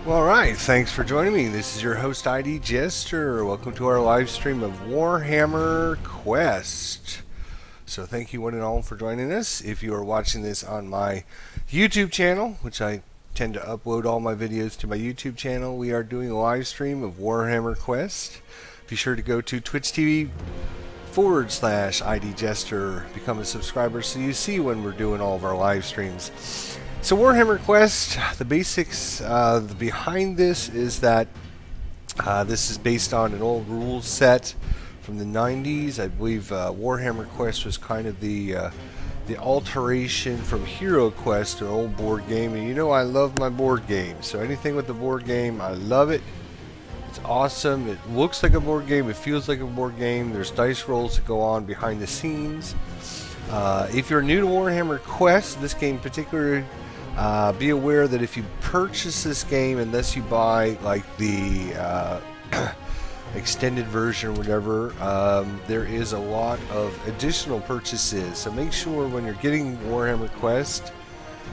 Well, alright, thanks for joining me. This is your host ID Jester. Welcome to our live stream of Warhammer Quest. So thank you one and all for joining us. If you are watching this on my YouTube channel, which I tend to upload all my videos to my YouTube channel, we are doing a live stream of Warhammer Quest. Be sure to go to Twitch TV /ID Jester, become a subscriber so you see when we're doing all of our live streams. So Warhammer Quest, the basics behind this is that this is based on an old rules set from the 90s. I believe Warhammer Quest was kind of the alteration from Hero Quest, an old board game. And you know I love my board games, so anything with the board game, I love it. It's awesome. It looks like a board game. It feels like a board game. There's dice rolls that go on behind the scenes. If you're new to Warhammer Quest, this game in particular, be aware that if you purchase this game, unless you buy like the extended version or whatever, there is a lot of additional purchases. So make sure when you're getting Warhammer Quest,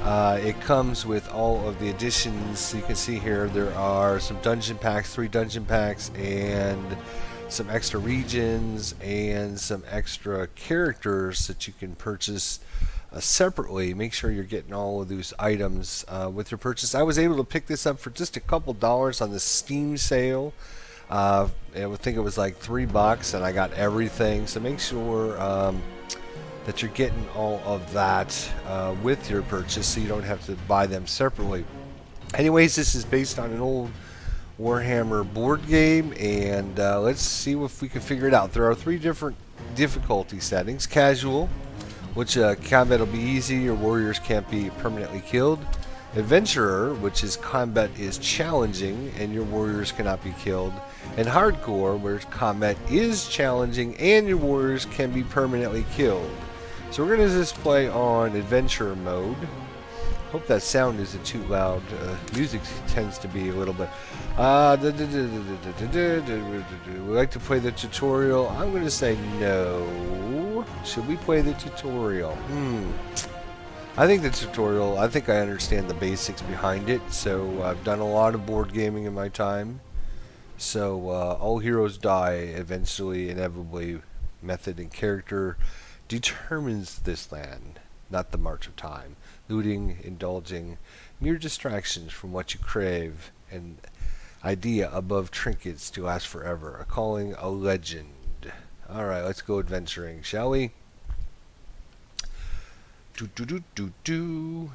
it comes with all of the additions. You can see here there are some dungeon packs, 3 dungeon packs, and some extra regions and some extra characters that you can purchase separately. Make sure you're getting all of those items with your purchase. I was able to pick this up for just a couple dollars on the Steam sale. I would think it was like $3 and I got everything. So make sure that you're getting all of that with your purchase so you don't have to buy them separately. Anyways, this is based on an old Warhammer board game, and let's see if we can figure it out. There are 3 different difficulty settings. Casual, which combat will be easy, your warriors can't be permanently killed. Adventurer, which is combat is challenging and your warriors cannot be killed. And Hardcore, where combat is challenging and your warriors can be permanently killed. So we're going to just play on Adventurer mode. Hope that sound isn't too loud. Music tends to be a little bit. We like to play the tutorial. I'm going to say no. Should we play the tutorial? I think the tutorial, I think I understand the basics behind it. So I've done a lot of board gaming in my time. So all heroes die eventually, inevitably. Method and character determines this land, not the march of time. Looting, indulging, mere distractions from what you crave, an idea above trinkets to last forever, a calling, a legend. Alright, let's go adventuring, shall we?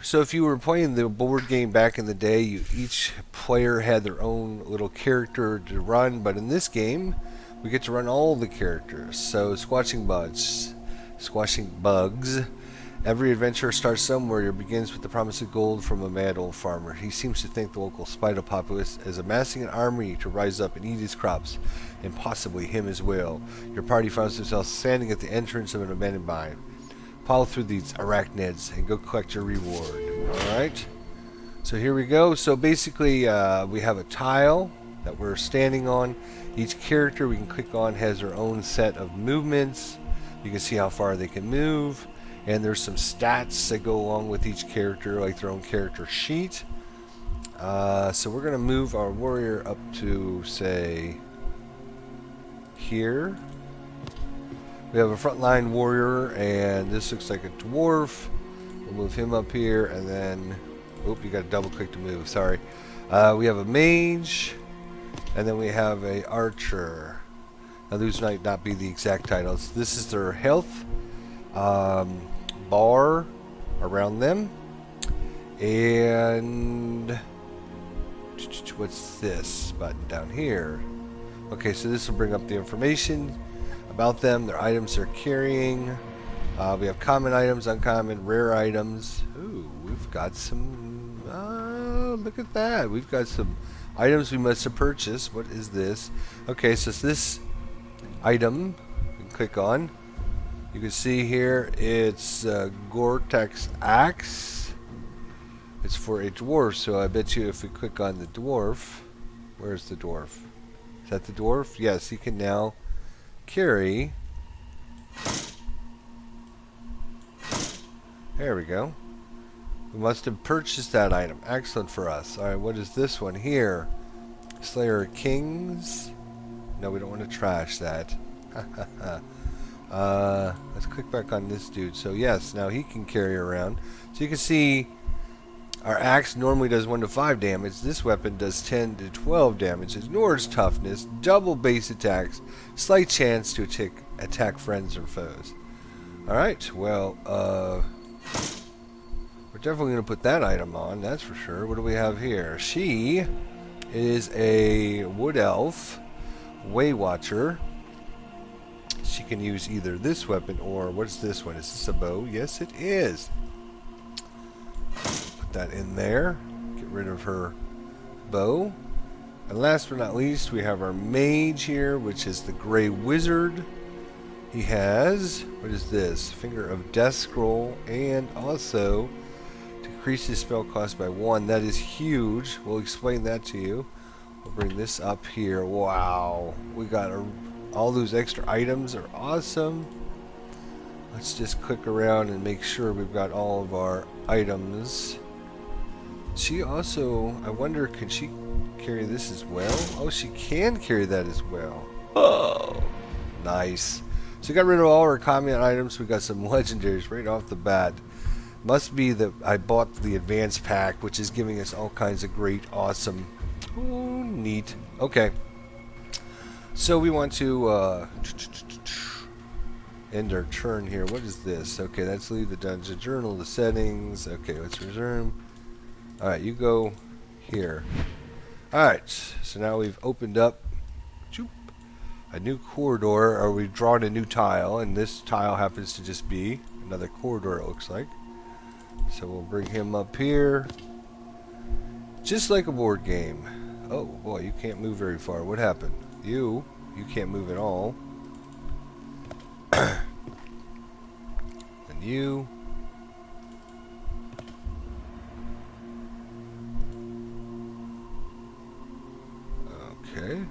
So if you were playing the board game back in the day, each player had their own little character to run, but in this game, we get to run all the characters. So squashing bugs. Every adventurer starts somewhere. It begins with the promise of gold from a mad old farmer. He seems to think the local spider populace is amassing an army to rise up and eat his crops, and possibly him as well. Your party finds themselves standing at the entrance of an abandoned mine. Pile through these arachnids and go collect your reward. Alright, so here we go. So basically we have a tile that we're standing on. Each character we can click on has their own set of movements. You can see how far they can move, and there's some stats that go along with each character, like their own character sheet. So we're going to move our warrior up to, say, here. We have a frontline warrior, and this looks like a dwarf. We'll move him up here, and then, oop, you got to double click to move, sorry. We have a mage, and then we have a archer. Now these might not be the exact titles. This is their health bar around them. And what's this button down here? Okay, so this will bring up the information about them, their items they're carrying. We have common items, uncommon, rare items. Ooh, we've got some, look at that. We've got some items we must purchase. What is this? Okay, so it's this item we can click on. You can see here it's Gore-Tex axe. It's for a dwarf, so I bet you if we click on the dwarf, where's the dwarf? Is that the dwarf? Yes, he can now carry. There we go. We must have purchased that item. Excellent for us. Alright, what is this one here? Slayer of Kings? No, we don't want to trash that. Let's click back on this dude. So yes, now he can carry around. So you can see our axe normally does 1 to 5 damage. This weapon does 10 to 12 damage. Ignores toughness, double base attacks, slight chance to attack friends or foes. Alright, well, we're definitely going to put that item on, that's for sure. What do we have here? She is a wood elf, Way Watcher. She can use either this weapon or, what's this one? Is this a bow? Yes, it is. Put that in there. Get rid of her bow. And last but not least, we have our mage here, which is the Grey Wizard. He has, what is this? Finger of Death Scroll, and also decreases spell cost by 1. That is huge. We'll explain that to you. We'll bring this up here. Wow. We got all those extra items are awesome. Let's just click around and make sure we've got all of our items. She also, I wonder, can she carry this as well? Oh, she can carry that as well. Oh, nice. So we got rid of all our common items. We got some legendaries right off the bat. Must be that I bought the advanced pack, which is giving us all kinds of great, awesome. Ooh, neat. Okay. So we want to end our turn here. What is this? Okay, let's leave the dungeon journal, the settings. Okay, let's resume. Alright, you go here. Alright, so now we've opened up a new corridor, or we've drawn a new tile, and this tile happens to just be another corridor, it looks like. So we'll bring him up here. Just like a board game. Oh boy, you can't move very far. What happened? You can't move at all. And you. Okay.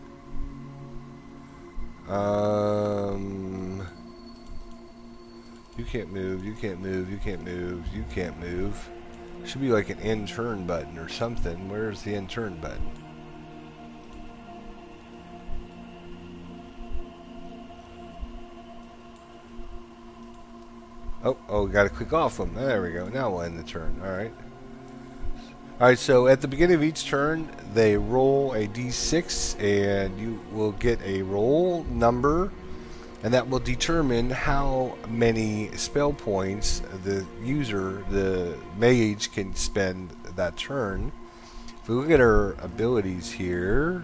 You can't move, you can't move, you can't move, you can't move. Should be like an end turn button or something. Where's the end turn button? Oh, gotta click off them. There we go. Now we'll end the turn. Alright. Alright, so at the beginning of each turn, they roll a d6, and you will get a roll number, and that will determine how many spell points the user, the mage, can spend that turn. If we look at our abilities here,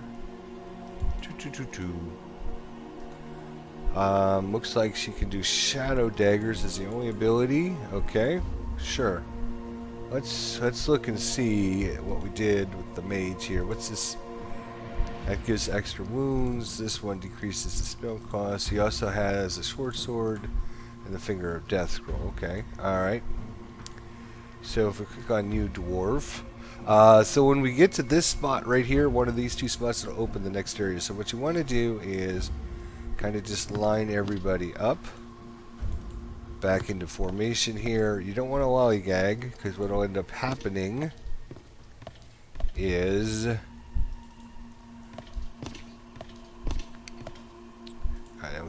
looks like she can do Shadow Daggers as the only ability. Okay, sure. Let's look and see what we did with the mage here. What's this? That gives extra wounds. This one decreases the spell cost. He also has a short sword and the Finger of Death Scroll. Okay, alright. So if we click on New Dwarf, so when we get to this spot right here, one of these two spots will open the next area. So what you want to do is kind of just line everybody up back into formation here. You don't want to lollygag, because what will end up happening is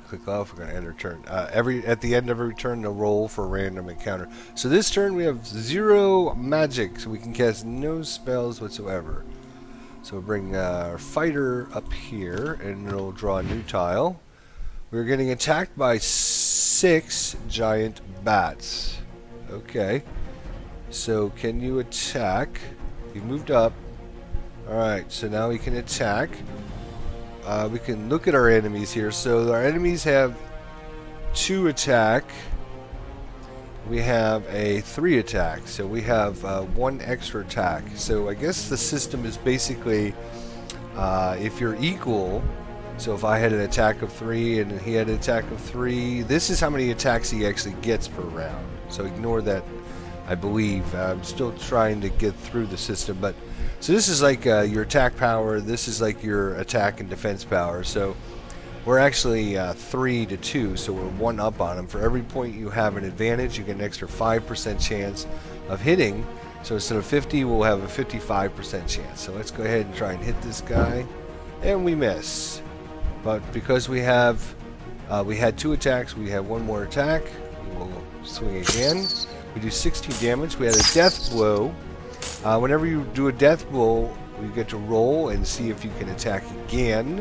click off. We're going to end our turn. At the end of every turn, they'll roll for a random encounter. So this turn we have 0 magic, so we can cast no spells whatsoever. So we'll bring our fighter up here, and it'll draw a new tile. We're getting attacked by 6 giant bats. Okay. So can you attack? You moved up. Alright, so now we can attack. We can look at our enemies here. So our enemies have 2 attack. We have a 3 attack. So we have 1 extra attack. So I guess the system is basically if you're equal. So if I had an attack of 3 and he had an attack of 3, this is how many attacks he actually gets per round. So ignore that, I believe. I'm still trying to get through the system, but so this is like your attack power. This is like your attack and defense power. So we're actually 3 to 2, so we're 1 up on him. For every point you have an advantage, you get an extra 5% chance of hitting. So instead of 50, we'll have a 55% chance. So let's go ahead and try and hit this guy. And we miss. But because we had 2 attacks, we have 1 more attack. We'll swing again. We do 16 damage. We had a death blow. Whenever you do a death blow, you get to roll and see if you can attack again,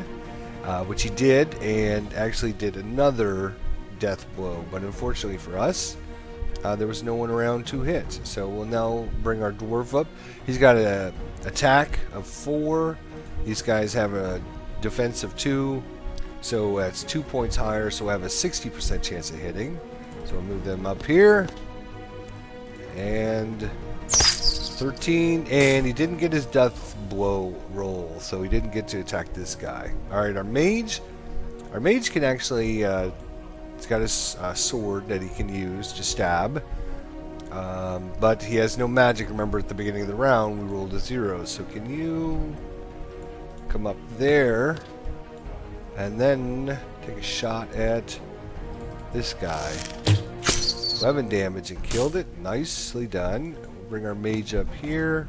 which he did, and actually did another death blow. But unfortunately for us, there was no one around to hit. So we'll now bring our dwarf up. He's got an attack of 4. These guys have a defense of 2. So that's 2 points higher, so we'll have a 60% chance of hitting. So we'll move them up here. And 13, and he didn't get his death blow roll, so he didn't get to attack this guy. Alright, our mage can actually, he's got his sword that he can use to stab. But he has no magic. Remember, at the beginning of the round, we rolled a 0. So can you come up there and then take a shot at this guy? 11 damage and killed it. Nicely done. We'll bring our mage up here.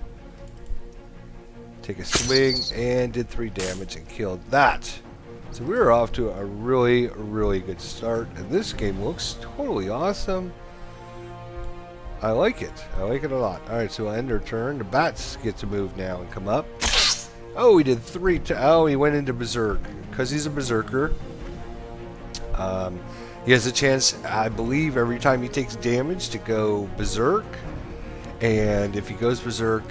Take a swing and did 3 damage and killed that. So we were off to a really, really good start. And this game looks totally awesome. I like it. I like it a lot. Alright, so we'll end our turn. The bats get to move now and come up. Oh, he did 3. Oh, he went into berserk. Because he's a berserker. He has a chance, I believe, every time he takes damage to go berserk. And if he goes berserk,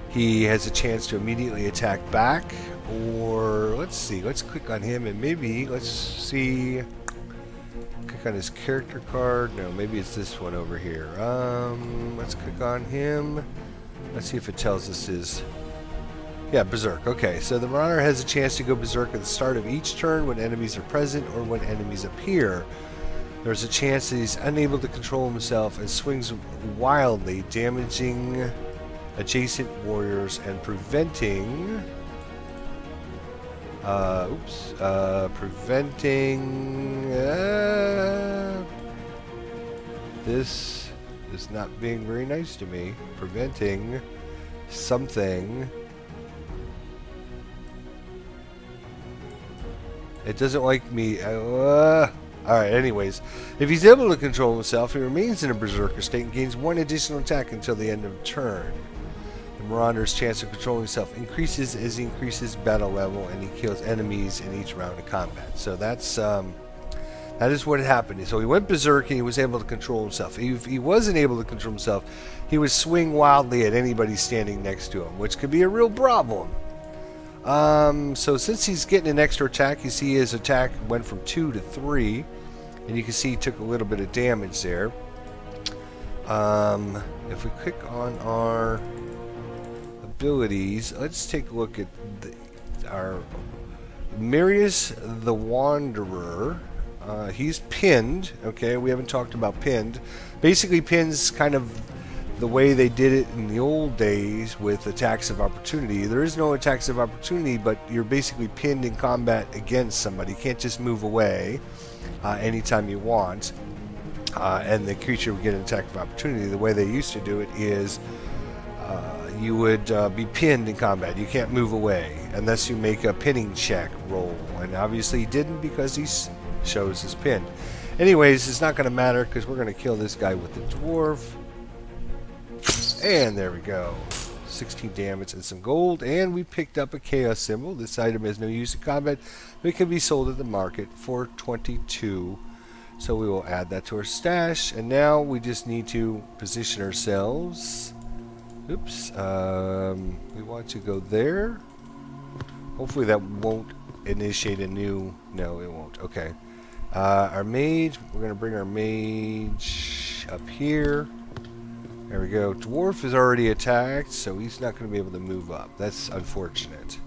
he has a chance to immediately attack back. Or, let's see, let's click on him and maybe, let's see, click on his character card. No, maybe it's this one over here. Let's click on him. Let's see if it tells us his... Yeah, berserk. Okay, so the Marauder has a chance to go berserk at the start of each turn when enemies are present or when enemies appear. There's a chance that he's unable to control himself and swings wildly, damaging adjacent warriors and preventing... This is not being very nice to me. Preventing something... It doesn't like me. Alright, anyways. If he's able to control himself, he remains in a berserker state and gains 1 additional attack until the end of turn. The Marauder's chance of controlling himself increases as he increases battle level and he kills enemies in each round of combat. So that's that is what happened. So he went berserk and he was able to control himself. If he wasn't able to control himself, he would swing wildly at anybody standing next to him, which could be a real problem. So since he's getting an extra attack, you see his attack went from 2 to 3, and you can see he took a little bit of damage there. If we click on our abilities, let's take a look at our Marius the Wanderer. He's pinned. Okay, we haven't talked about pinned. Basically, pinn's kind of the way they did it in the old days with attacks of opportunity. There is no attacks of opportunity, but you're basically pinned in combat against somebody. You can't just move away anytime you want, and the creature would get an attack of opportunity. The way they used to do it is you would be pinned in combat. You can't move away unless you make a pinning check roll, and obviously he didn't because he shows his pinned. Anyways, it's not going to matter because we're going to kill this guy with the dwarf. And there we go. 16 damage and some gold. And we picked up a chaos symbol. This item has no use in combat, but it can be sold at the market for 22. So we will add that to our stash. And now we just need to position ourselves. Oops. We want to go there. Hopefully that won't initiate a new... No, it won't. Okay. Our mage. We're going to bring our mage up here. There we go. Dwarf is already attacked, so he's not going to be able to move up. That's unfortunate.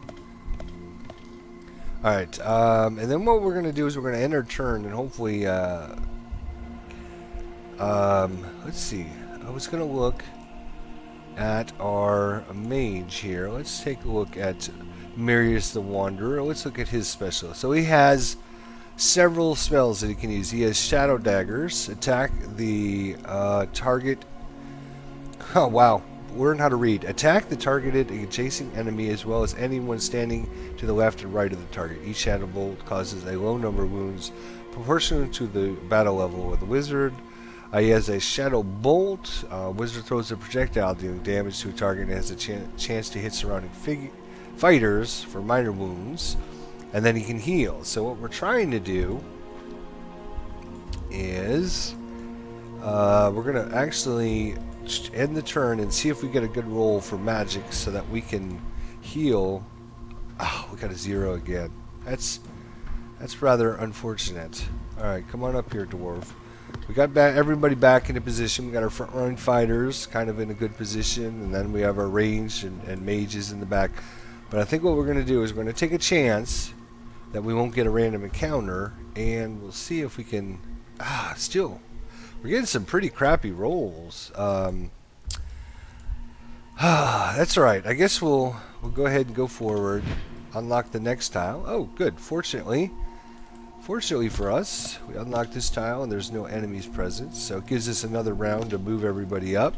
Alright, and then what we're going to do is we're going to end our turn, and hopefully, let's see. I was going to look at our mage here. Let's take a look at Marius the Wanderer. Let's look at his specialist. So he has several spells that he can use. He has Shadow Daggers. Attack the target Oh, wow. Learn how to read. Attack the targeted adjacent enemy as well as anyone standing to the left and right of the target. Each shadow bolt causes a low number of wounds proportional to the battle level of the wizard. He has a shadow bolt. Wizard throws a projectile dealing damage to a target and has a chance to hit surrounding fighters for minor wounds. And then he can heal. So what we're trying to do is we're going to actually end the turn and see if we get a good roll for magic so that we can heal. Oh, we got a 0 again. That's rather unfortunate. Alright, come on up here, dwarf. We got everybody back into position. We got our front line fighters kind of in a good position, and then we have our ranged and mages in the back. But I think what we're going to do is we're going to take a chance that we won't get a random encounter, and we'll see if we can... still, we're getting some pretty crappy rolls. That's alright. I guess we'll go ahead and go forward. Unlock the next tile. Oh, good. Fortunately for us, we unlocked this tile and there's no enemies present, so it gives us another round to move everybody up,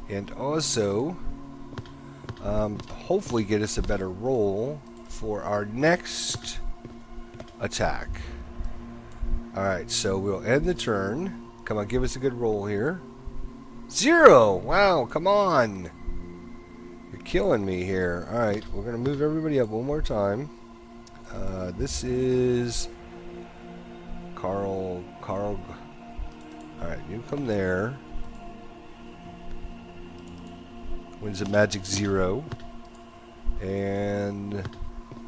and also hopefully get us a better roll for our next attack. Alright, so we'll end the turn. Come on, give us a good roll here. 0! Wow, come on! You're killing me here. Alright, we're going to move everybody up one more time. This is Carl. Alright, you come there. Wins a magic 0. And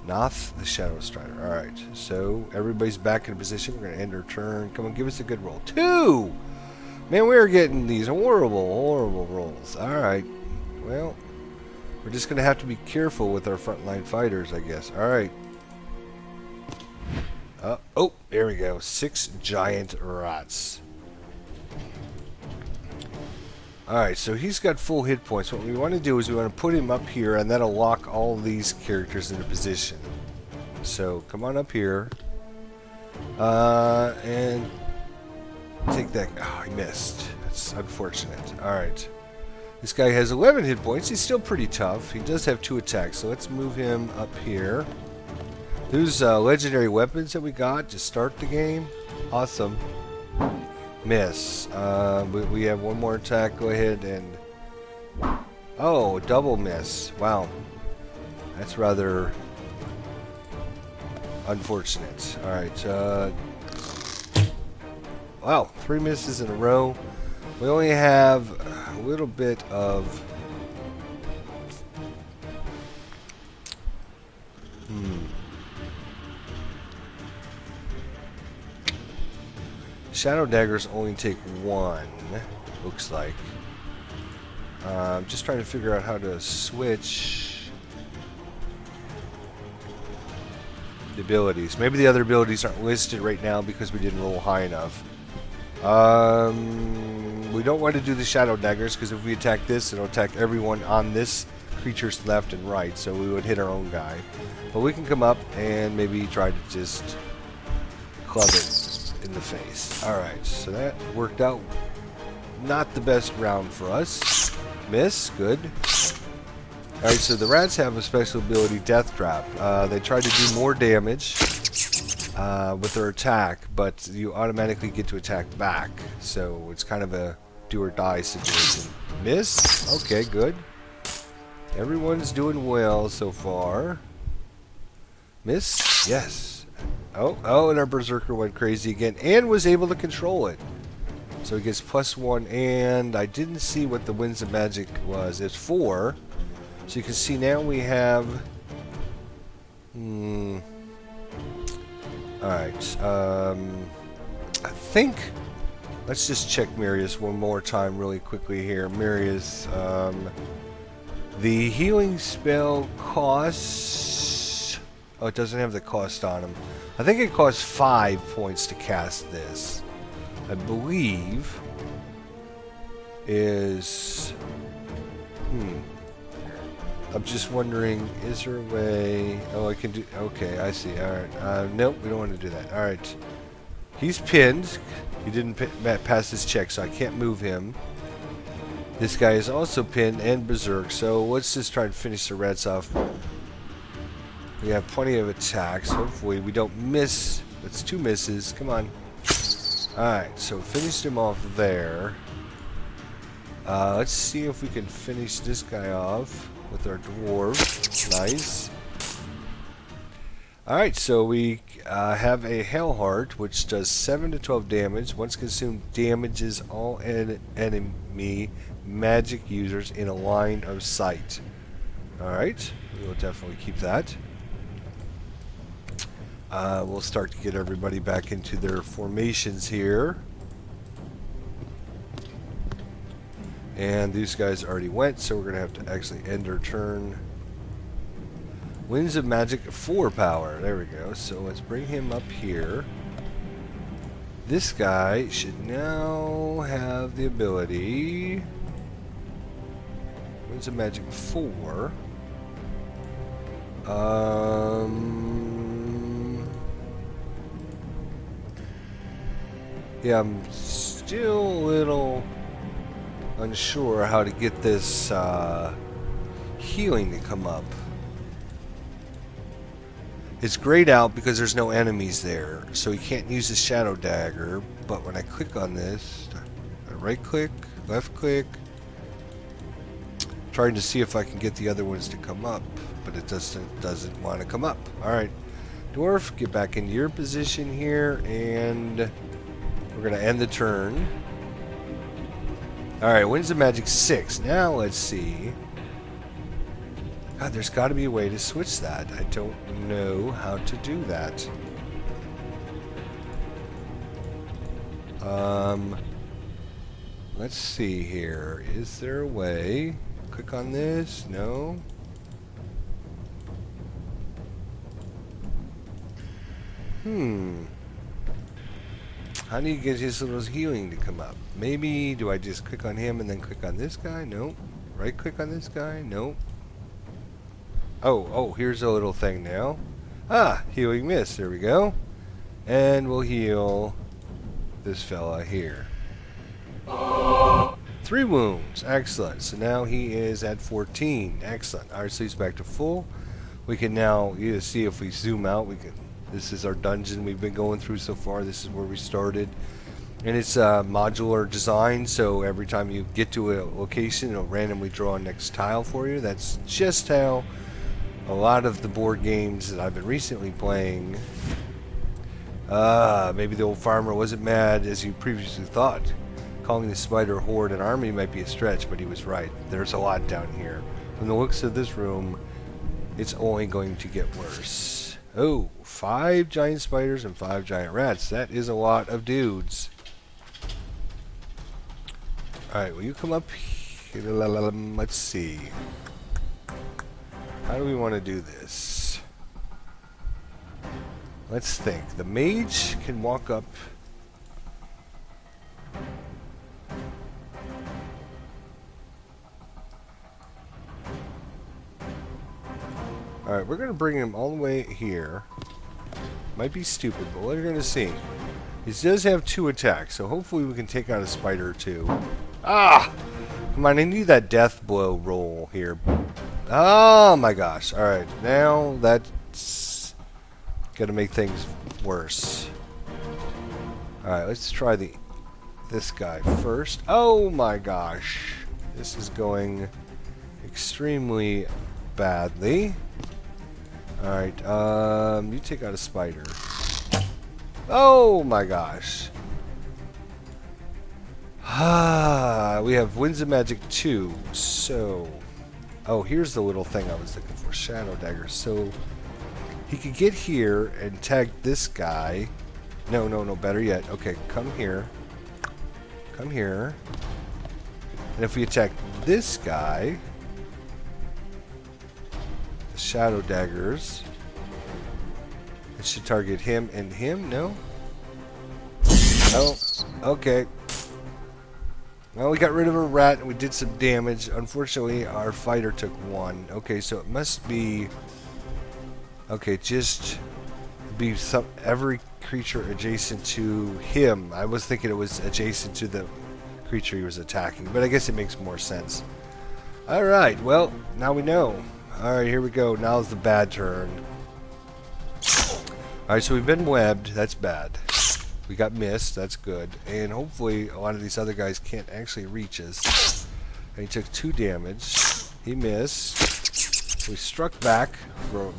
Noth, the Shadow Strider. Alright, so everybody's back in position. We're going to end our turn. Come on, give us a good roll. 2! Man, we're getting these horrible rolls. Alright, well, we're just going to have to be careful with our frontline fighters, I guess. Alright. Oh, there we go. 6 giant rats. Alright, so he's got full hit points. What we want to do is we want to put him up here, and that'll lock all these characters into position. So, come on up here. And take that. Oh, I missed. That's unfortunate. Alright. This guy has 11 hit points. He's still pretty tough. He does have 2 attacks, so let's move him up here. Those legendary weapons that we got to start the game. Awesome. Miss. We have one more attack. Go ahead and... Oh, double miss. Wow. That's rather unfortunate. Alright. Wow. 3 misses in a row. We only have a little bit of... Shadow daggers only take 1, looks like. I'm just trying to figure out how to switch the abilities. Maybe the other abilities aren't listed right now because we didn't roll high enough. We don't want to do the shadow daggers because if we attack this, it'll attack everyone on this creature's left and right, so we would hit our own guy. But we can come up and maybe try to just club it in the face. Alright, so that worked out not the best round for us. Miss, good. Alright, so the rats have a special ability, Death Trap. They try to do more damage with their attack, but you automatically get to attack back. So it's kind of a do or die situation. Miss? Okay, good. Everyone's doing well so far. Miss? Yes. Oh, and our Berserker went crazy again and was able to control it. So he gets +1, and I didn't see what the Winds of Magic was. It's 4. So you can see now we have... Alright, I think... Let's just check Marius one more time really quickly here. Marius, the healing spell costs... Oh, it doesn't have the cost on him. I think it costs 5 points to cast this. I believe is... I'm just wondering, is there a way... Oh, I can do... Okay, I see. Alright. Nope, we don't want to do that. Alright. He's pinned. He didn't pass his check, so I can't move him. This guy is also pinned and berserk, so let's just try and finish the rats off. We have plenty of attacks. Hopefully we don't miss. That's 2 misses. Come on. Alright, so finished him off there. Let's see if we can finish this guy off with our dwarf. Nice. Alright, so we have a Hellheart, which does 7 to 12 damage. Once consumed, damages all enemy magic users in a line of sight. Alright, we will definitely keep that. We'll start to get everybody back into their formations here. And these guys already went, so we're going to have to actually end our turn. Winds of Magic 4 power. There we go. So let's bring him up here. This guy should now have the ability... Winds of Magic 4. Yeah, I'm still a little unsure how to get this healing to come up. It's grayed out because there's no enemies there, so he can't use his shadow dagger. But when I click on this, I right click, left click, trying to see if I can get the other ones to come up, but it doesn't want to come up. Alright, dwarf, get back into your position here, and we're going to end the turn. Alright, Winds of Magic 6. Now let's see. God, there's got to be a way to switch that. I don't know how to do that. Let's see here. Is there a way? Click on this? No. How do you get his little healing to come up? Maybe, do I just click on him and then click on this guy? Nope. Right click on this guy? Nope. Oh, here's a little thing now. Ah, healing mist. There we go. And we'll heal this fella here. 3 wounds. Excellent. So now he is at 14. Excellent. Alright, so he's back to full. We can now either see if we zoom out. This is our dungeon we've been going through so far. This is where we started. And it's a modular design, so every time you get to a location, it'll randomly draw a next tile for you. That's just how a lot of the board games that I've been recently playing. Maybe the old farmer wasn't mad as you previously thought. Calling the spider horde an army might be a stretch, but he was right. There's a lot down here. From the looks of this room, it's only going to get worse. Oh, 5 giant spiders and 5 giant rats. That is a lot of dudes. Alright, will you come up here? Let's see. How do we want to do this? Let's think. The mage can walk up. Alright, we're going to bring him all the way here. Might be stupid, but we're going to see. He does have 2 attacks, so hopefully we can take out a spider or 2. Ah! Come on, I need that death blow roll here. Oh my gosh. Alright, now that's going to make things worse. Alright, let's try this guy first. Oh my gosh. This is going extremely badly. Alright, you take out a spider. Oh my gosh. We have Winds of Magic 2, so... Oh, here's the little thing I was looking for. Shadow Dagger. So, he could get here and tag this guy. No, better yet. Okay, come here. Come here. And if we attack this guy... Shadow daggers. It should target him and him. No? Oh, okay. Well, we got rid of a rat and we did some damage. Unfortunately, our fighter took 1. Okay, so it must be... Okay, just be every creature adjacent to him. I was thinking it was adjacent to the creature he was attacking. But I guess it makes more sense. Alright, well, now we know. Alright, here we go. Now's the bad turn. Alright, so we've been webbed. That's bad. We got missed. That's good. And hopefully a lot of these other guys can't actually reach us. And he took 2 damage. He missed. We struck back for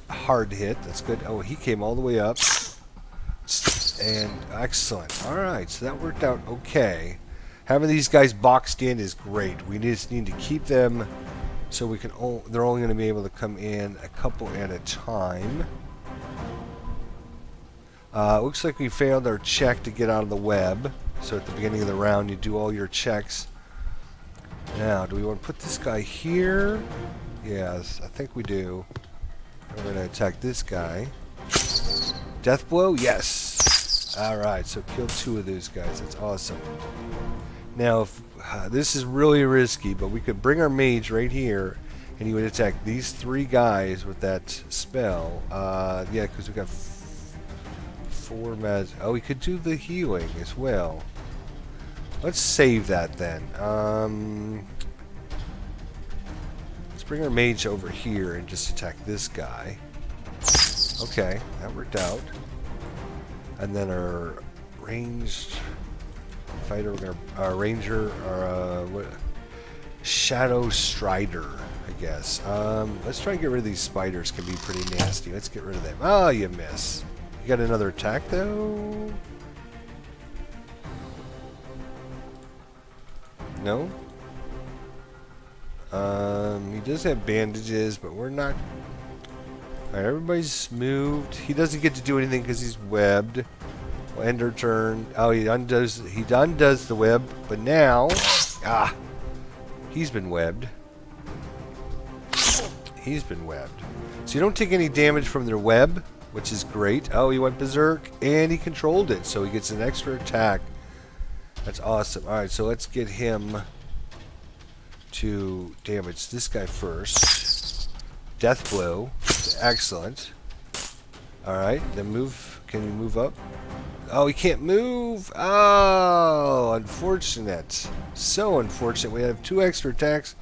a hard hit. That's good. Oh, he came all the way up. And excellent. Alright, so that worked out okay. Having these guys boxed in is great. We just need to keep them so we can. They're only going to be able to come in a couple at a time. Looks like we failed our check to get out of the web. So at the beginning of the round, you do all your checks. Now, do we want to put this guy here? Yes, I think we do. We're going to attack this guy. Death blow? Yes. Alright, so kill 2 of those guys. That's awesome. Now, if, this is really risky, but we could bring our mage right here, and he would attack these 3 guys with that spell. Yeah, because we got 4 mag. Oh, we could do the healing as well. Let's save that then. Let's bring our mage over here and just attack this guy. Okay, that worked out. And then our ranged fighter, our ranger, our shadow strider, I guess. Let's try and get rid of these spiders. Can be pretty nasty. Let's get rid of them. Oh, you miss. You got another attack though? No. He does have bandages, but we're not. Alright, everybody's moved. He doesn't get to do anything because he's webbed. We'll end our turn. Oh, he undoes the web, but now, he's been webbed. He's been webbed. So you don't take any damage from their web, which is great. Oh, he went berserk, and he controlled it, so he gets an extra attack. That's awesome. Alright, so let's get him to damage this guy first. Death blow. Excellent. Alright, then move. Can you move up? Oh, he can't move. Oh, unfortunate. So unfortunate. We have 2 extra attacks,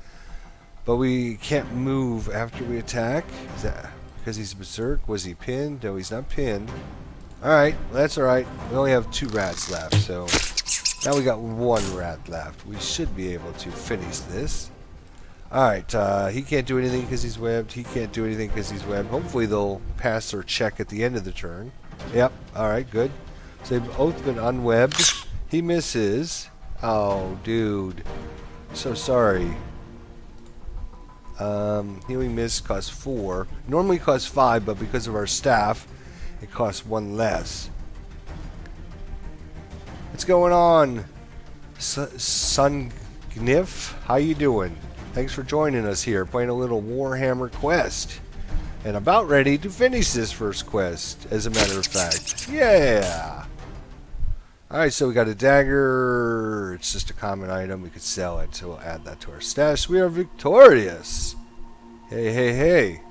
but we can't move after we attack. Is that because he's berserk? Was he pinned? No, he's not pinned. Alright, well, that's alright. We only have 2 rats left, so now we got 1 rat left. We should be able to finish this. Alright, he can't do anything because he's webbed. He can't do anything because he's webbed. Hopefully they'll pass their check at the end of the turn. Yep, alright, good. So they've both been unwebbed. He misses. Oh, dude. So sorry. Healing miss costs 4. Normally costs 5, but because of our staff, it costs 1 less. What's going on? Sun Gnif, how you doing? Thanks for joining us here, playing a little Warhammer Quest. And about ready to finish this first quest, as a matter of fact. Yeah! Alright, so we got a dagger. It's just a common item. We could sell it, so we'll add that to our stash. We are victorious! Hey, hey, hey.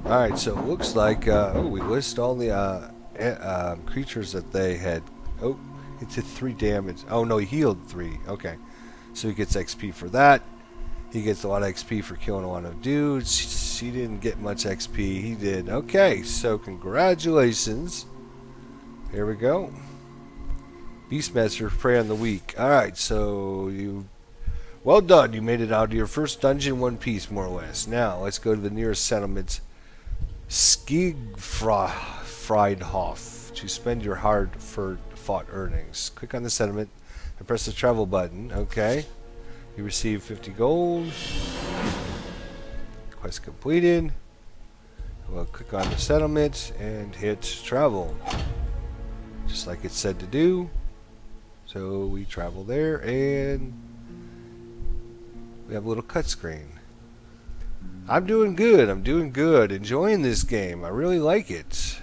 Alright, so it looks like, we list all the creatures that they had. Oh, it did 3 damage. Oh, no, he healed 3. Okay. So he gets XP for that. He gets a lot of XP for killing a lot of dudes. She didn't get much XP. He did. Okay, so congratulations. Here we go. Beastmaster, Prey on the Weak. Alright, so you... Well done. You made it out of your first dungeon in one piece, more or less. Now, let's go to the nearest settlement. Skigfriedhof. To spend your hard-fought earnings. Click on the settlement and press the travel button. Okay. You receive 50 gold. Quest completed. We'll click on the settlement and hit travel. Just like it said to do. So we travel there and we have a little cut screen. I'm doing good. I'm doing good. Enjoying this game. I really like it.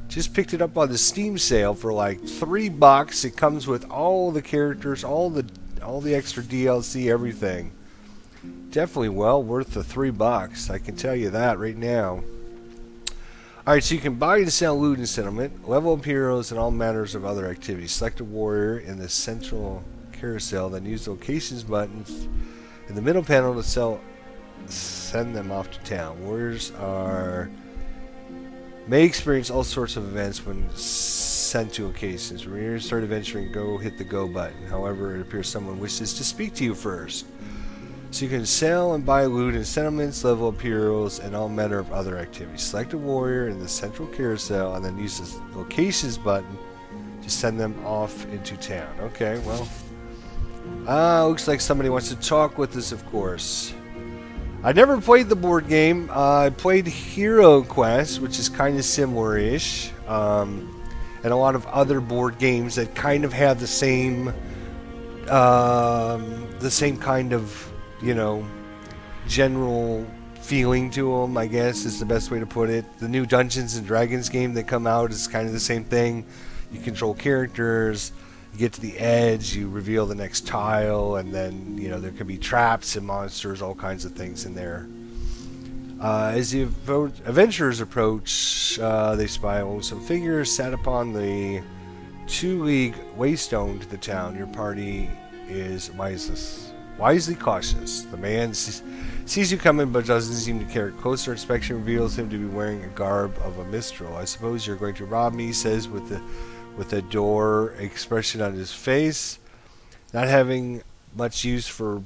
Just picked it up on the Steam sale for like $3. It comes with all the characters, all the extra DLC, everything. Definitely well worth the $3. I can tell you that right now. Alright, so you can buy and sell loot and settlement, level up heroes, and all matters of other activities. Select a warrior in the central carousel, then use the locations buttons in the middle panel to send them off to town. Warriors may experience all sorts of events when sent to locations. When you start adventuring, hit the go button. However, it appears someone wishes to speak to you first. So you can sell and buy loot and settlements, level up heroes, and all manner of other activities. Select a warrior in the central carousel and then use the locations button to send them off into town. Okay, well. Looks like somebody wants to talk with us, of course. I never played the board game. I played Hero Quest, which is kind of similar-ish. And a lot of other board games that kind of have the same kind of, you know, general feeling to them, I guess is the best way to put it. The new Dungeons and Dragons game that come out is kind of the same thing. You control characters, you get to the edge, you reveal the next tile, and then, you know, there can be traps and monsters, all kinds of things in there. As the adventurers approach, they spy some figures sat upon the 2-league waystone to the town. Your party is wisely cautious. The man sees you coming but doesn't seem to care. Closer inspection reveals him to be wearing a garb of a minstrel. I suppose you're going to rob me, he says with a door expression on his face. Not having much use for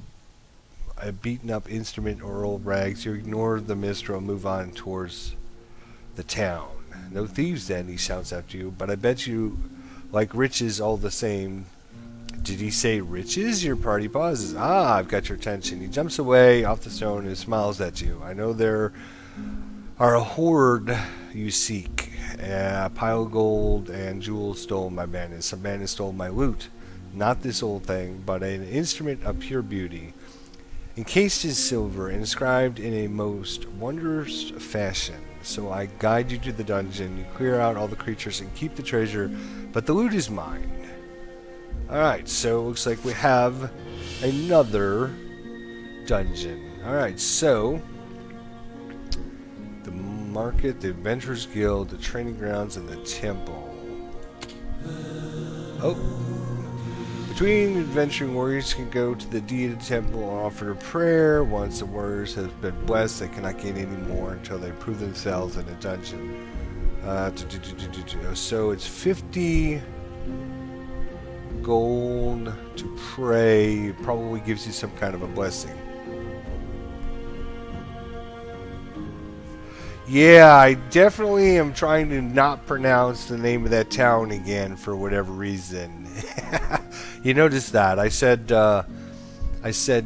a beaten up instrument or old rags, you ignore the minstrel and move on towards the town. No thieves then, he shouts after you, but I bet you like riches all the same. Did he say riches? Your party pauses. Ah, I've got your attention. He jumps away off the stone and smiles at you. I know there are a hoard you seek. A pile of gold and jewels stolen by bandits. Some bandits stole my loot. Not this old thing, but an instrument of pure beauty. Encased in silver, inscribed in a most wondrous fashion. So I guide you to the dungeon. You clear out all the creatures and keep the treasure, but the loot is mine. Alright, so it looks like we have another dungeon. Alright, so the market, the Adventurers Guild, the training grounds, and the temple. Oh. Between adventuring warriors can go to the deity temple and offer a prayer. Once the warriors have been blessed, they cannot gain any more until they prove themselves in a dungeon. So it's 50 gold to pray. Probably gives you some kind of a blessing. Yeah, I definitely am trying to not pronounce the name of that town again for whatever reason. You notice that I said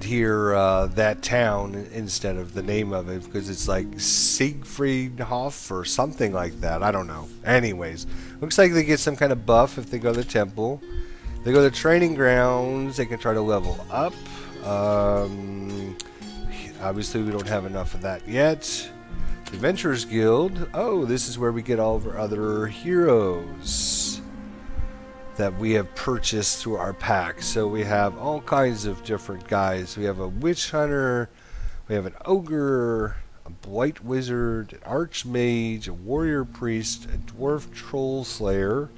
here that town instead of the name of it because it's like Siegfriedhof or something like that. I don't know. Anyways, looks like they get some kind of buff if they go to the temple. They go to the training grounds. They can try to level up. Obviously, we don't have enough of that yet. The Adventurers Guild. Oh, this is where we get all of our other heroes that we have purchased through our pack. So we have all kinds of different guys. We have a witch hunter, we have an ogre, a blight wizard, an archmage, a warrior priest, a dwarf troll slayer,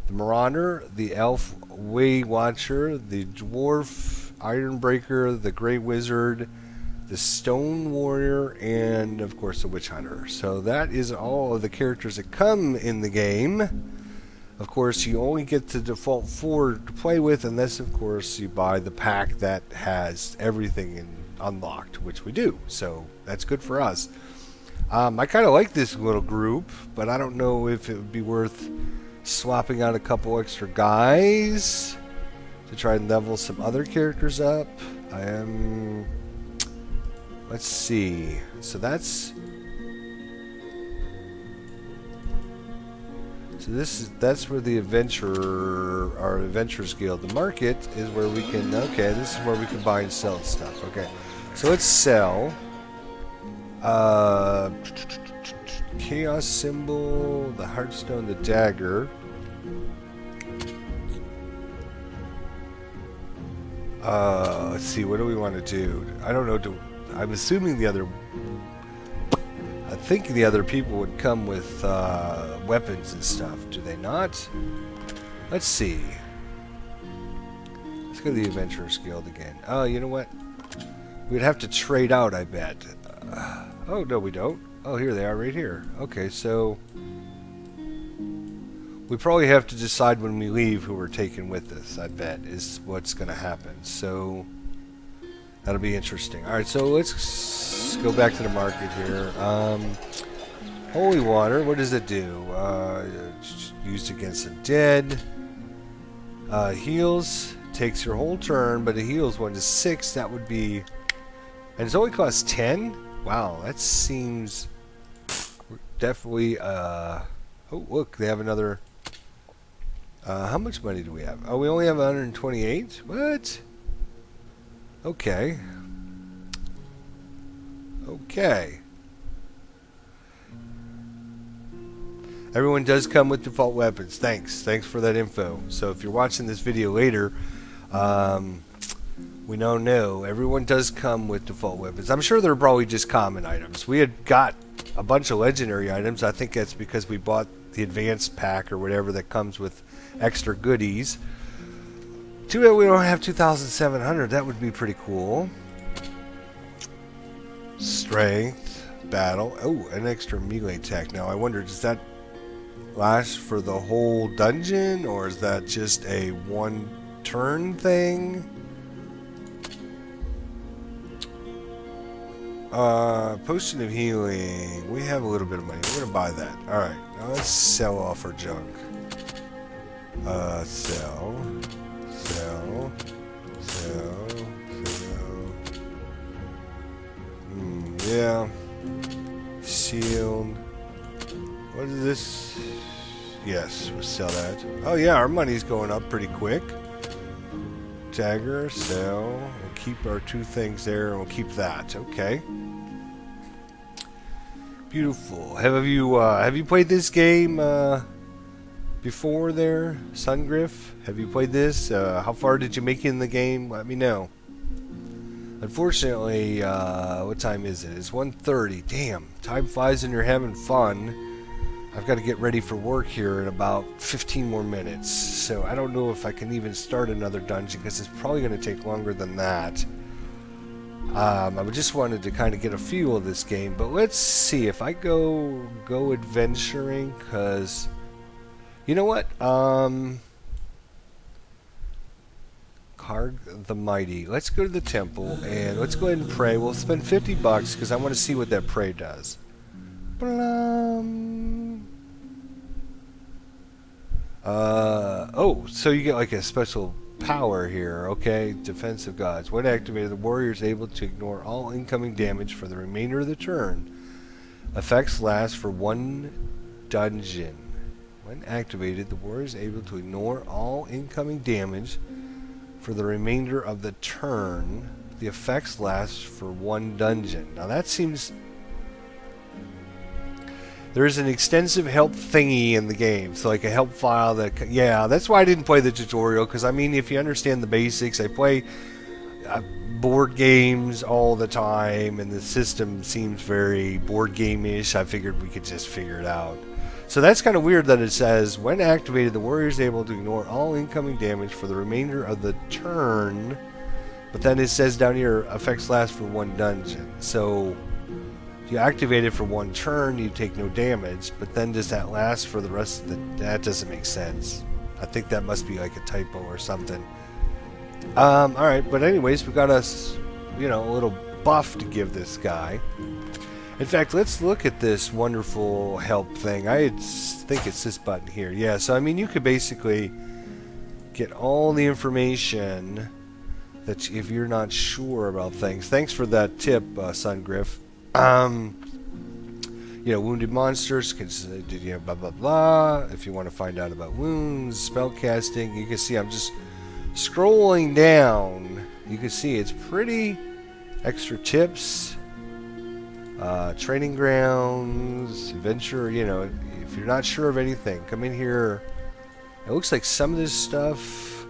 the marauder, the elf way watcher, the dwarf ironbreaker, the gray wizard, the stone warrior, and of course the witch hunter. So that is all of the characters that come in the game. Of course, you only get the default 4 to play with, unless, of course, you buy the pack that has everything unlocked, which we do. So that's good for us. I kind of like this little group, but I don't know if it would be worth swapping out a couple extra guys to try and level some other characters up. Let's see. So that's... So that's where the our Adventurers Guild. The market is where we can, okay, this is where we can buy and sell stuff. Okay, so let's sell Chaos Symbol, the Heartstone, the Dagger. Let's see, what do we want to do? I don't know. I'm assuming the other. think the other people would come with weapons and stuff. Do they not? Let's see. Let's go to the Adventurers Guild again. Oh, you know what? We'd have to trade out, I bet. Oh, no, we don't. Oh, here they are right here. Okay, so we probably have to decide when we leave who we're taking with us, I bet, is what's going to happen. So that'll be interesting. Alright, so let's go back to the market here. Holy water, what does it do? Used against the dead. Heals, takes your whole turn, but it heals 1 to 6. That would be... And it only costs 10? Wow, that seems definitely... Oh, look, they have another... how much money do we have? Oh, we only have 128? What? Okay. Okay. Everyone does come with default weapons. Thanks. Thanks for that info. So if you're watching this video later, we now know everyone does come with default weapons. I'm sure they're probably just common items. We had got a bunch of legendary items. I think that's because we bought the advanced pack or whatever that comes with extra goodies. Too bad we don't have 2,700. That would be pretty cool. Strength, battle. Oh, an extra melee attack. Now I wonder, does that last for the whole dungeon, or is that just a one turn thing? Potion of healing. We have a little bit of money. We're gonna buy that. Alright, now let's sell off our junk. Sell. Yeah. Shield. What is this? Yes, we'll sell that. Oh yeah, our money's going up pretty quick. Dagger, sell. We'll keep our 2 things there and we'll keep that. Okay. Beautiful. Have you played this game before there, Sungriff? Have you played this? How far did you make it in the game? Let me know. Unfortunately, what time is it? It's 1:30. Damn, time flies when you're having fun. I've got to get ready for work here in about 15 more minutes. So I don't know if I can even start another dungeon because it's probably going to take longer than that. I just wanted to kind of get a feel of this game, but let's see if I go adventuring, because you know what? Karg the Mighty. Let's go to the temple and let's go ahead and pray. We'll spend 50 bucks because I want to see what that pray does. Oh, so you get like a special power here, okay? Defensive gods. When activated, the warrior is able to ignore all incoming damage for the remainder of the turn. Effects last for 1 dungeon. When activated, the warrior is able to ignore all incoming damage for the remainder of the turn. The effects last for 1 dungeon. Now that seems... There's an extensive help thingy in the game, so like a help file that... Yeah, that's why I didn't play the tutorial, because I mean, if you understand the basics, I play board games all the time, and the system seems very board game-ish. I figured we could just figure it out. So that's kind of weird that it says, when activated, the warrior is able to ignore all incoming damage for the remainder of the turn, but then it says down here, effects last for 1 dungeon. So... you activate it for 1 turn, you take no damage, but then does that last for the rest of the... That doesn't make sense. I think that must be like a typo or something. Alright, but anyways, we got us, a little buff to give this guy. In fact, let's look at this wonderful help thing. I think it's this button here. Yeah, so I mean, you could basically get all the information that if you're not sure about things. Thanks for that tip, Sungriff. Wounded monsters, blah blah blah. If you want to find out about wounds, spell casting, you can see I'm just scrolling down. You can see it's pretty extra tips, training grounds, adventure. If you're not sure of anything, come in here. It looks like some of this stuff.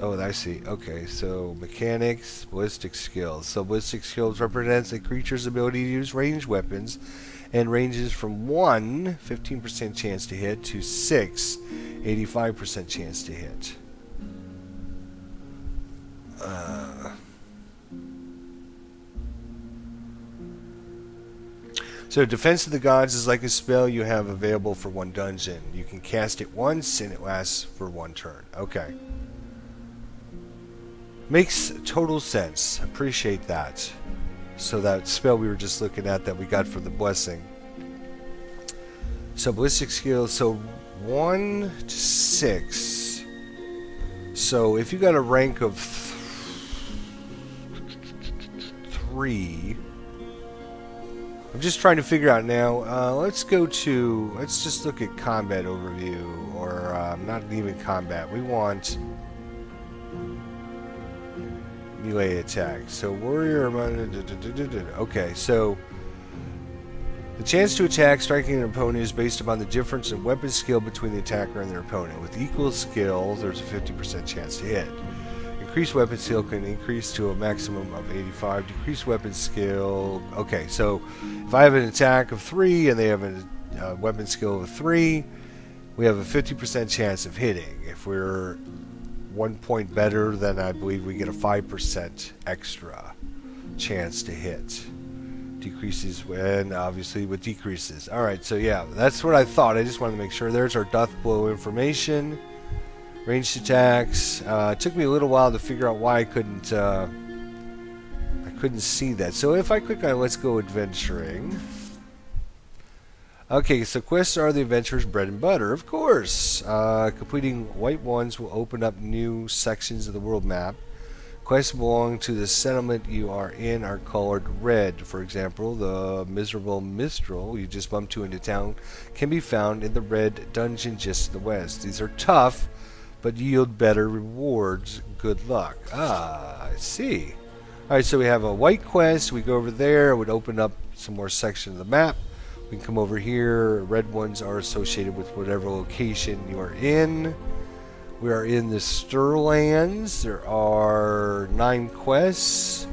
Oh, I see. Okay, so mechanics, ballistic skills. So ballistic skills represents a creature's ability to use ranged weapons and ranges from 1, 15% chance to hit, to 6, 85% chance to hit. So Defense of the Gods is like a spell you have available for one dungeon. You can cast it once and it lasts for one turn. Okay. Makes total sense. Appreciate that. So that spell we were just looking at that we got for the blessing. So ballistic skills, so 1 to 6. So if you got a rank of 3, I'm just trying to figure out now. Let's just look at combat overview, or not even combat. We want melee attack. So warrior. Okay, so the chance to attack striking an opponent is based upon the difference in weapon skill between the attacker and their opponent. With equal skill, there's a 50% chance to hit. Increased weapon skill can increase to a maximum of 85. Decreased weapon skill. Okay, so if I have an attack of 3 and they have a weapon skill of 3, we have a 50% chance of hitting. If we're 1 point better, then I believe we get a 5% extra chance to hit. Decreases when, obviously, with decreases. Alright, so yeah, that's what I thought. I just wanted to make sure. There's our death blow information. Ranged attacks. It took me a little while to figure out why I couldn't see that. So if I click on Let's Go Adventuring. Okay, so quests are the adventurer's bread and butter, of course. Completing white ones will open up new sections of the world map. Quests belong to the settlement you are in are colored red. For example, the miserable minstrel you just bumped into town can be found in the red dungeon just to the west. These are tough, but yield better rewards. Good luck. Ah, I see. Alright, so we have a white quest. We go over there. It would open up some more section of the map. We can come over here. Red ones are associated with whatever location you are in. We are in the Stirlands. There are 9 quests.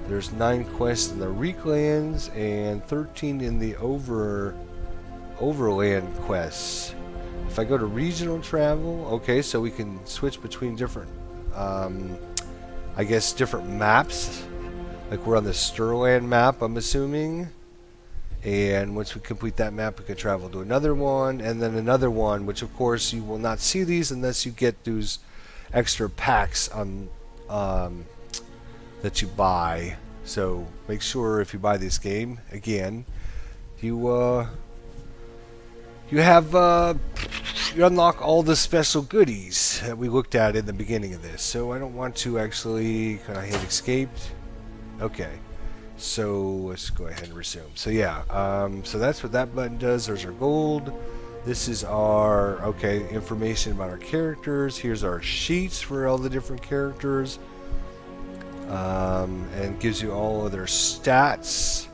There's 9 quests in the Reeklands and 13 in the Overland quests. If I go to regional travel, okay, so we can switch between different, I guess, different maps. Like we're on the Stirland map, I'm assuming. And once we complete that map, we can travel to another one, and then another one, which of course you will not see these unless you get those extra packs on that you buy. So make sure if you buy this game, again, you unlock all the special goodies that we looked at in the beginning of this. So I don't want to actually, can I hit escape? Okay. So let's go ahead and resume. So yeah, so that's what that button does. There's our gold. This is our, okay, information about our characters. Here's our sheets for all the different characters. And gives you all of their stats.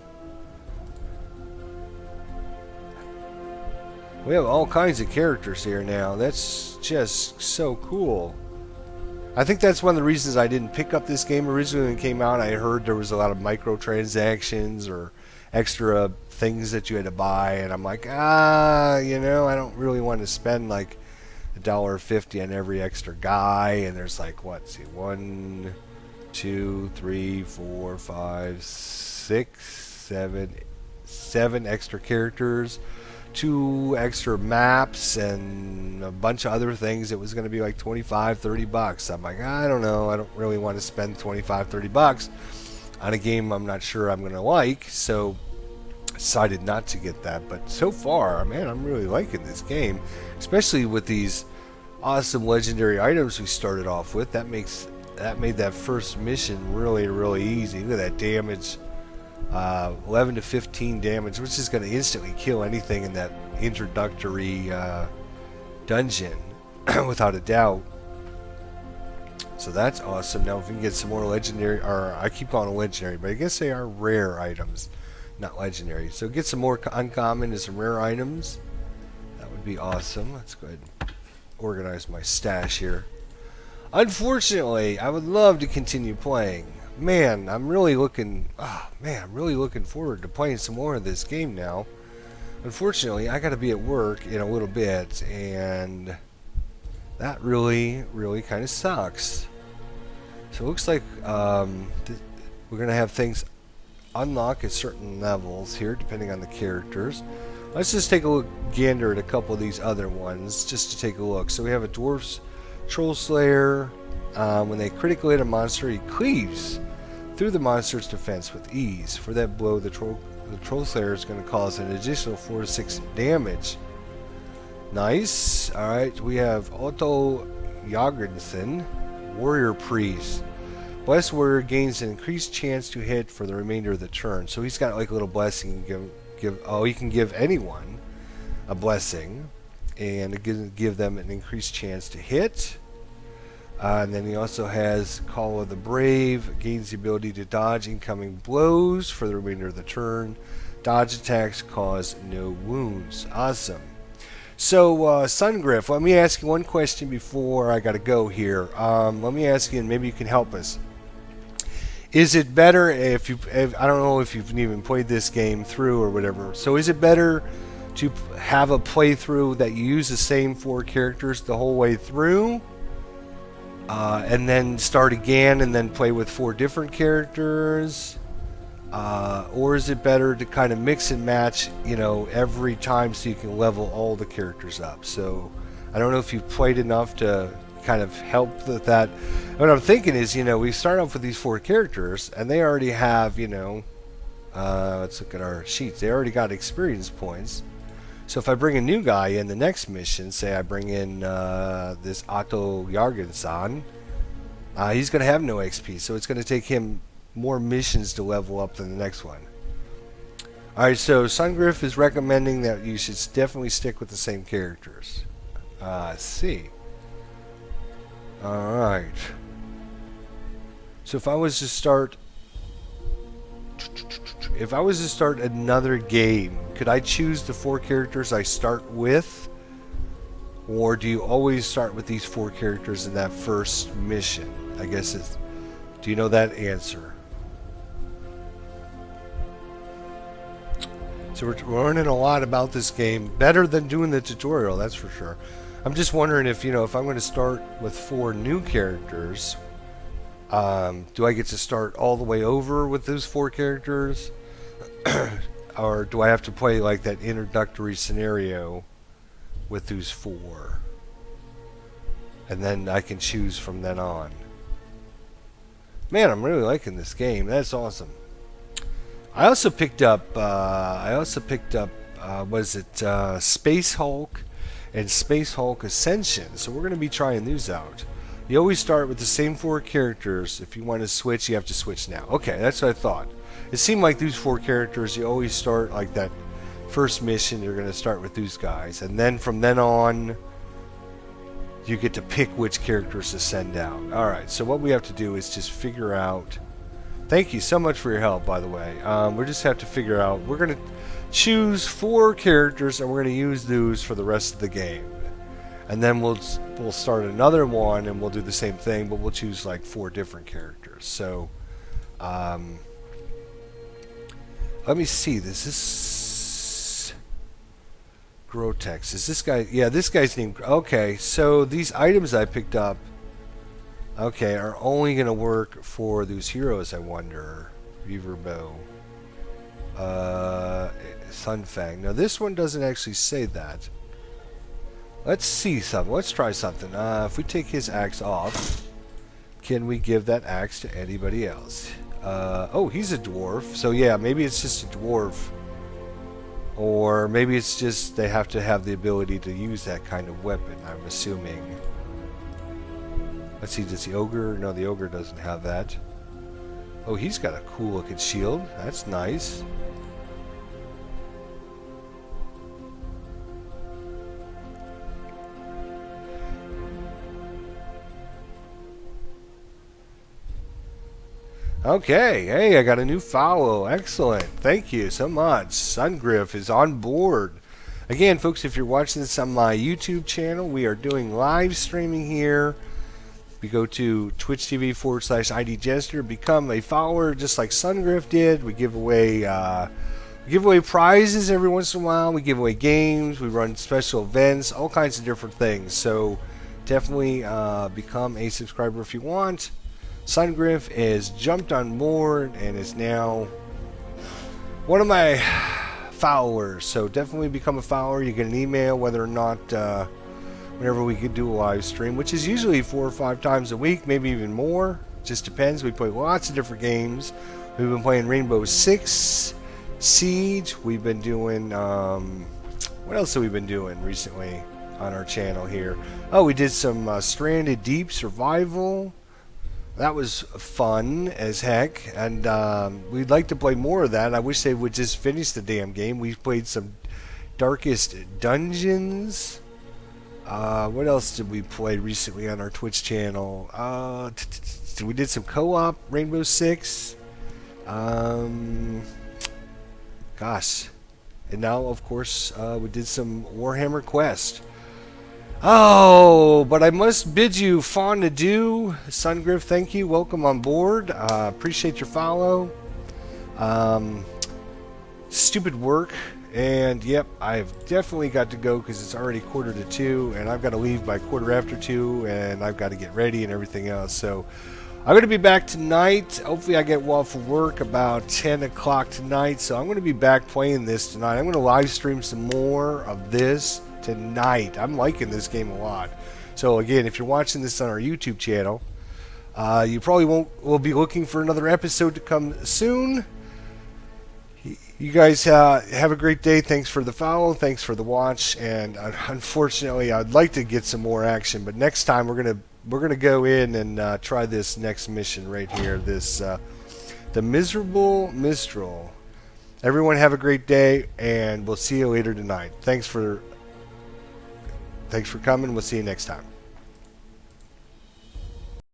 We have all kinds of characters here now. That's just so cool. I think that's one of the reasons I didn't pick up this game originally when it came out. I heard there was a lot of microtransactions or extra things that you had to buy, and I'm like, you know, I don't really want to spend like $1.50 on every extra guy. And there's like, what? See, 1, 2, 3, 4, 5, 6, 7 extra characters. 2 extra maps and a bunch of other things. It was going to be like $25-$30. I'm like, I don't know, I don't really want to spend $25-$30 on a game I'm not sure I'm going to like, so decided not to get that. But so far, man, I'm really liking this game, especially with these awesome legendary items we started off with. That made that first mission really easy. Look at that damage. 11 to 15 damage, which is going to instantly kill anything in that introductory dungeon, without a doubt. So that's awesome. Now if we can get some more legendary, or I keep calling them legendary, but I guess they are rare items, not legendary. So get some more uncommon and some rare items. That would be awesome. Let's go ahead and organize my stash here. Unfortunately, I would love to continue playing. Man, I'm really looking. Oh, man, I'm really looking forward to playing some more of this game now. Unfortunately, I got to be at work in a little bit, and that really, really kind of sucks. So it looks like we're gonna have things unlock at certain levels here, depending on the characters. Let's just take a look, gander at a couple of these other ones, just to take a look. So we have a Dwarf's Troll Slayer. When they critically hit a monster, he cleaves through the monster's defense with ease. For that blow, the Troll Slayer is going to cause an additional 4 to 6 damage. Nice. Alright, we have Otto Jorgensen, Warrior Priest. Blessed Warrior gains an increased chance to hit for the remainder of the turn. So he's got like a little blessing. He can give anyone a blessing, and it gives give them an increased chance to hit. And then he also has Call of the Brave, gains the ability to dodge incoming blows for the remainder of the turn. Dodge attacks cause no wounds. Awesome. So, Sungriff, let me ask you one question before I gotta go here. Let me ask you, and maybe you can help us. Is it better if I don't know if you've even played this game through or whatever. So is it better to have a playthrough that you use the same 4 characters the whole way through? And then start again and then play with 4 different characters? Or is it better to kind of mix and match, every time so you can level all the characters up? So I don't know if you've played enough to kind of help with that. What I'm thinking is, we start off with these 4 characters and they already have, let's look at our sheets. They already got experience points. So if I bring a new guy in the next mission, say I bring in this Otto Jorgensen, he's going to have no XP, so it's going to take him more missions to level up than the next one. Alright, so Sungriff is recommending that you should definitely stick with the same characters. I see. Alright. So if I was to start another game, could I choose the 4 characters I start with? Or do you always start with these 4 characters in that first mission? I guess it's... Do you know that answer? So we're learning a lot about this game. Better than doing the tutorial, that's for sure. I'm just wondering if, if I'm going to start with 4 new characters, do I get to start all the way over with those 4 characters? Or do I have to play like that introductory scenario with those 4? And then I can choose from then on. Man, I'm really liking this game. That's awesome. I also picked up Space Hulk and Space Hulk Ascension. So we're going to be trying these out. You always start with the same 4 characters. If you want to switch, you have to switch now. Okay, that's what I thought. It seemed like these 4 characters, you always start like that first mission, you're going to start with these guys. And then from then on, you get to pick which characters to send out. Alright, so what we have to do is just figure out... Thank you so much for your help, by the way. We just have to figure out... We're going to choose 4 characters, and we're going to use those for the rest of the game. And then we'll start another one, and we'll do the same thing, but we'll choose like 4 different characters. So, let me see. This is Grotex. Is this guy? Yeah, this guy's named... Okay, so these items I picked up, okay, are only going to work for those heroes, I wonder. Reaver Bow. Sunfang. Now, this one doesn't actually say that. Let's see something. Let's try something. If we take his axe off, can we give that axe to anybody else? Oh, he's a dwarf. So yeah, maybe it's just a dwarf. Or maybe it's just they have to have the ability to use that kind of weapon, I'm assuming. Let's see, does the ogre? No, the ogre doesn't have that. Oh, he's got a cool looking shield. That's nice. Okay, hey, I got a new follow. Excellent. Thank you so much. Sungriff is on board. Again, folks, if you're watching this on my YouTube channel, we are doing live streaming here. You go to Twitch TV/ID Jester, become a follower just like Sungriff did. We give away prizes every once in a while. We give away games. We run special events, all kinds of different things. So definitely become a subscriber if you want. Sungriff has jumped on board and is now one of my followers. So definitely become a follower. You get an email whether or not whenever we could do a live stream, which is usually 4 or 5 times a week, maybe even more. Just depends. We play lots of different games. We've been playing Rainbow Six Siege. We've been doing what else have we been doing recently on our channel here? Oh, we did some Stranded Deep Survival. That was fun as heck, and we'd like to play more of that. I wish they would just finish the damn game. We played some Darkest Dungeons. What else did we play recently on our Twitch channel? We did some co-op Rainbow Six. Gosh. And now, of course, we did some Warhammer Quest. Oh, but I must bid you fond adieu. Sungriff, thank you. Welcome on board. Appreciate your follow. Stupid work. And, yep, I've definitely got to go because it's already 1:45, and I've got to leave by 2:15, and I've got to get ready and everything else. So I'm going to be back tonight. Hopefully I get off of work about 10 o'clock tonight. So I'm going to be back playing this tonight. I'm going to live stream some more of this tonight. I'm liking this game a lot. So again, if you're watching this on our YouTube channel, you probably will be looking for another episode to come soon. You guys have a great day. Thanks for the follow. Thanks for the watch. And unfortunately, I'd like to get some more action, but next time we're gonna go in and try this next mission right here. This the Miserable Mistral. Everyone have a great day, and we'll see you later tonight. Thanks for coming. We'll see you next time.